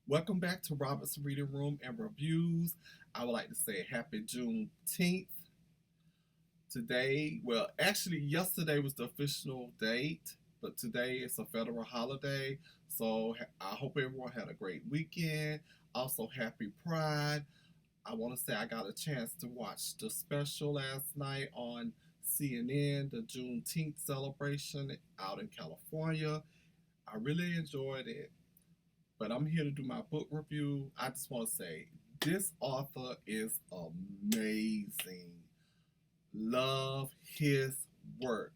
Welcome back to Robert's Reading Room and Reviews. I would like to say happy Juneteenth. Today, well, actually, yesterday was the official date, but today is a federal holiday. So I hope everyone had a great weekend. Also, happy Pride. I want to say I got a chance to watch the special last night on CNN, the Juneteenth celebration out in California. I really enjoyed it, but I'm here to do my book review. I just want to say this author is amazing. Love his work.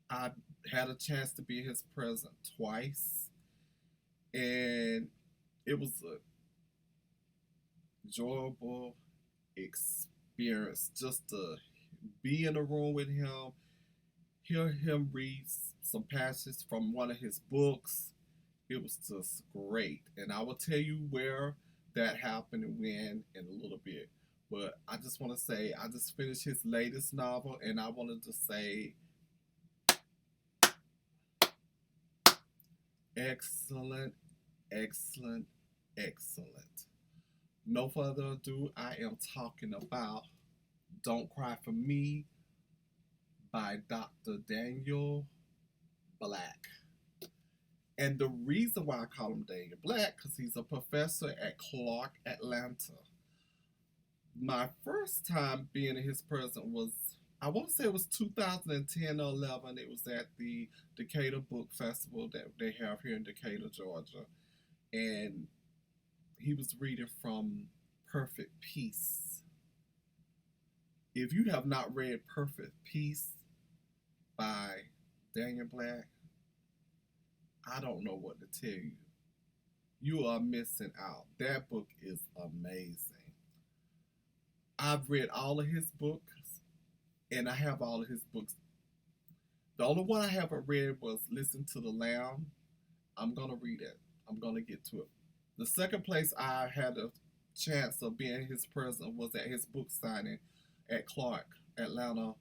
I had a chance to be in his presence twice, and it was a enjoyable experience just to be in a room with him, hear him read some passages from one of his books. It was just great. And I will tell you where that happened and when in a little bit. But I just want to say, I just finished his latest novel, and I wanted to say, excellent, excellent, excellent. No further ado, I am talking about Don't Cry for Me by Dr. Daniel Black. And the reason why I call him Daniel Black, because he's a professor at Clark, Atlanta. My first time being in his presence was, I want to say it was 2010 or 11. It was at the Decatur Book Festival that they have here in Decatur, Georgia. And he was reading from Perfect Peace. If you have not read Perfect Peace by Daniel Black, I don't know what to tell you. You are missing out. That book is amazing. I've read all of his books, and I have all of his books. The only one I haven't read was Listen to the Lamb. I'm going to read it. I'm going to get to it. The second place I had a chance of being in his presence was at his book signing at Clark, Atlanta.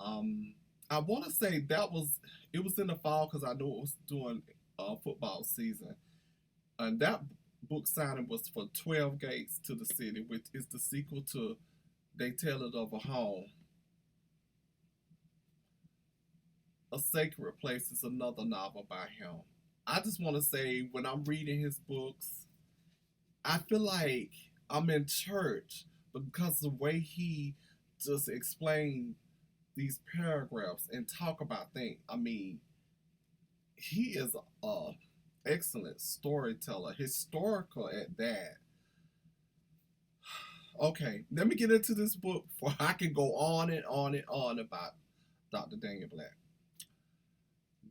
I want to say it was in the fall because I knew it was during football season. And that book signing was for 12 Gates to the City, which is the sequel to They Tell It of a Home. A Sacred Place is another novel by him. I just want to say, when I'm reading his books, I feel like I'm in church because the way he just explained these paragraphs and talk about things. I mean, he is a excellent storyteller, historical at that. Okay, let me get into this book before I can go on and on and on about Dr. Daniel Black.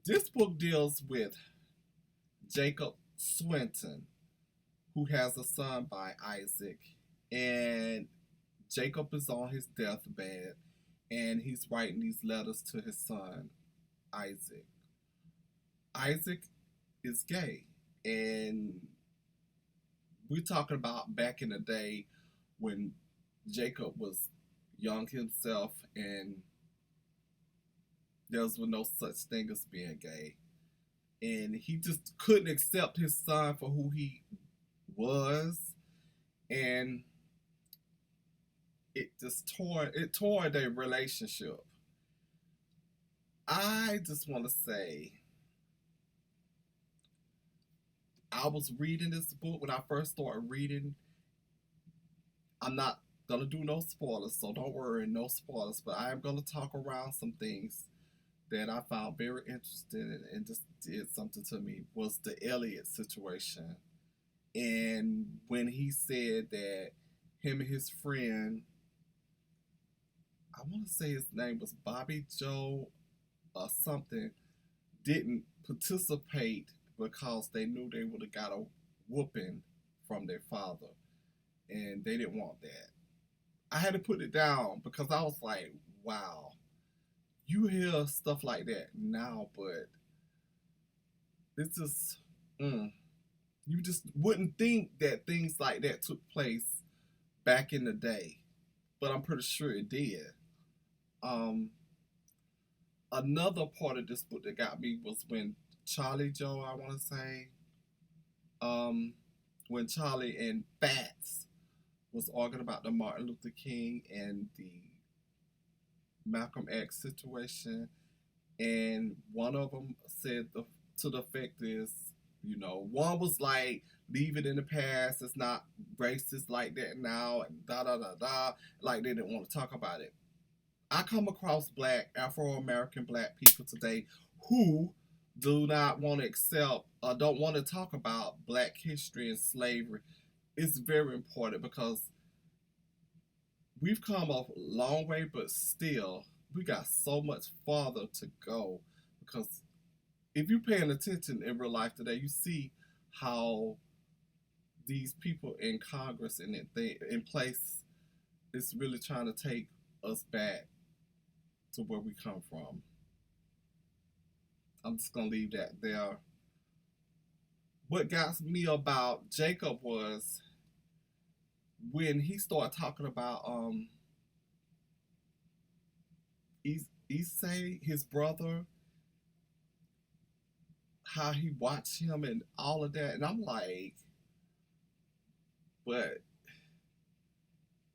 This book deals with Jacob Swinton, who has a son by Isaac, and Jacob is on his deathbed, and he's writing these letters to his son, Isaac. Isaac is gay, and we're talking about back in the day when Jacob was young himself, and there was no such thing as being gay. And he just couldn't accept his son for who he was. And it tore their relationship. I just want to say, I was reading this book when I first started reading. I'm not gonna do no spoilers, so don't worry, no spoilers. But I am gonna talk around some things that I found very interesting and just did something to me was the Elliot situation. And when he said that him and his friend, I want to say his name was Bobby Joe or something, didn't participate because they knew they would have got a whooping from their father. And they didn't want that. I had to put it down because I was like, wow, you hear stuff like that now, but it's just, you just wouldn't think that things like that took place back in the day, but I'm pretty sure it did. Um, Another part of this book that got me was when Charlie Joe, I want to say, um, when Charlie and Fats was arguing about the Martin Luther King and the Malcolm X situation, and one of them said to the effect is, one was like, leave it in the past, it's not racist like that now, and da da da da, like they didn't want to talk about it. I come across black, Afro-American black people today who do not want to accept or don't want to talk about black history and slavery. It's very important because we've come a long way, but still, we got so much farther to go. Because if you're paying attention in real life today, you see how these people in Congress and in place is really trying to take us back to where we come from. I'm just gonna leave that there. What got me about Jacob was when he started talking about Isai, his brother, how he watched him and all of that, and I'm like, but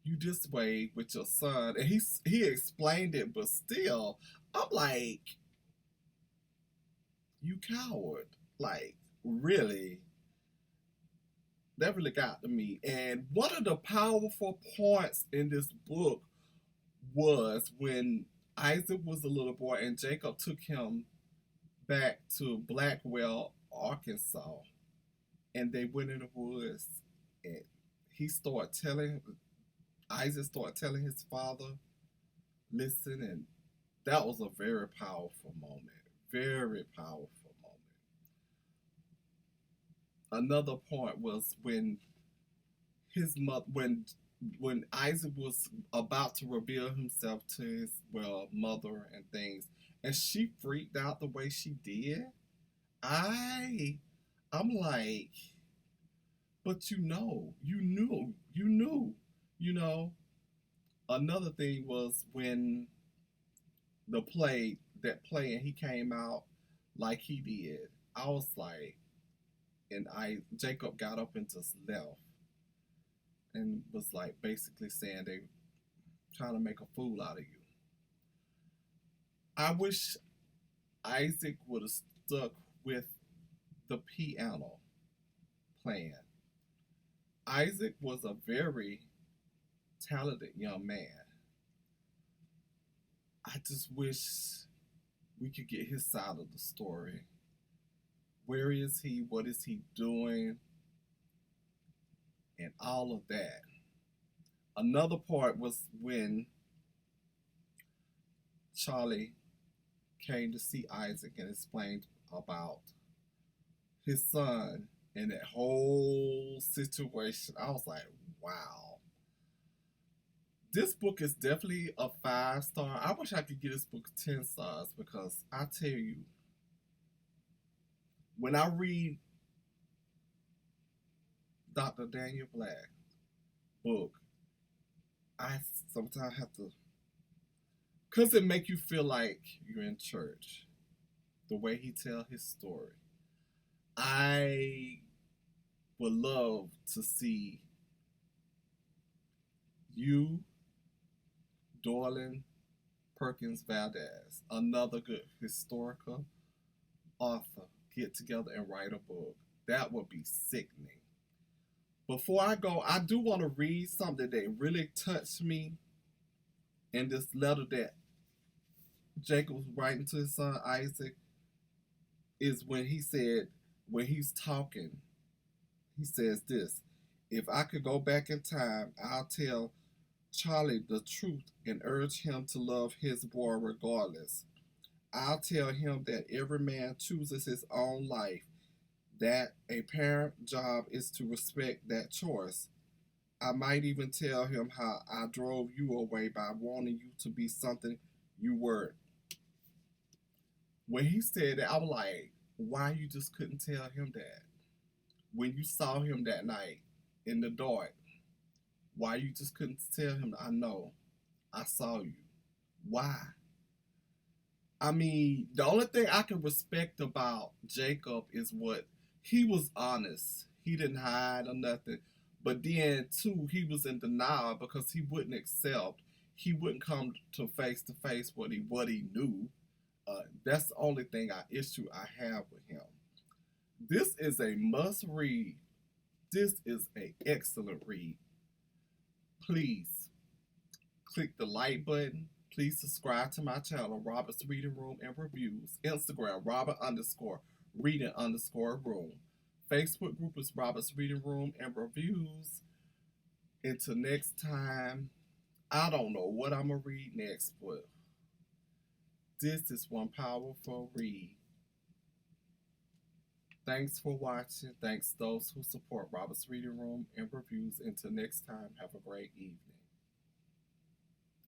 you this way with your son, and he explained it, but still, I'm like, you coward, like really. That really got to me. And one of the powerful points in this book was when Isaac was a little boy and Jacob took him back to Blackwell, Arkansas. And they went in the woods and Isaac started telling his father, listen, and that was a very powerful moment. Very powerful moment. Another point was when his mother, when Isaac was about to reveal himself to his mother and things, and she freaked out the way she did. I'm like, but you knew. Another thing was when that play, and he came out like he did. I was like, and Jacob got up and just left, and was like basically saying they trying to make a fool out of you. I wish Isaac would have stuck with the piano playing. Isaac was a very talented young man. I just wish we could get his side of the story. Where is he? What is he doing? And all of that. Another part was when Charlie came to see Isaac and explained about his son and that whole situation. I was like, wow. This book is definitely a 5-star. I wish I could give this book 10 stars because I tell you, when I read Dr. Daniel Black's book, I sometimes have to, because it make you feel like you're in church. The way he tell his story. I would love to see you, Dorlin Perkins Valdez, another good historical author, get together and write a book. That would be sickening. Before I go, I do want to read something that really touched me in this letter that Jacob was writing to his son Isaac. Is when he said, when he's talking, he says this: if I could go back in time, I'll tell Charlie the truth and urge him to love his boy regardless. I'll tell him that every man chooses his own life, that a parent's job is to respect that choice. I might even tell him how I drove you away by wanting you to be something you weren't. When he said that, I was like, why you just couldn't tell him that? When you saw him that night in the dark, why you just couldn't tell him, I know, I saw you? Why? I mean, the only thing I can respect about Jacob is what he was honest. He didn't hide or nothing. But then, too, he was in denial because he wouldn't accept. He wouldn't come to face what he knew. That's the only thing I have with him. This is a must read. This is an excellent read. Please click the like button. Please subscribe to my channel, Robert's Reading Room and Reviews. Instagram, Robert _ reading _ room. Facebook group is Robert's Reading Room and Reviews. Until next time, I don't know what I'm going to read next, but this is one powerful read. Thanks for watching. Thanks those who support Robert's Reading Room and Reviews. Until next time, have a great evening.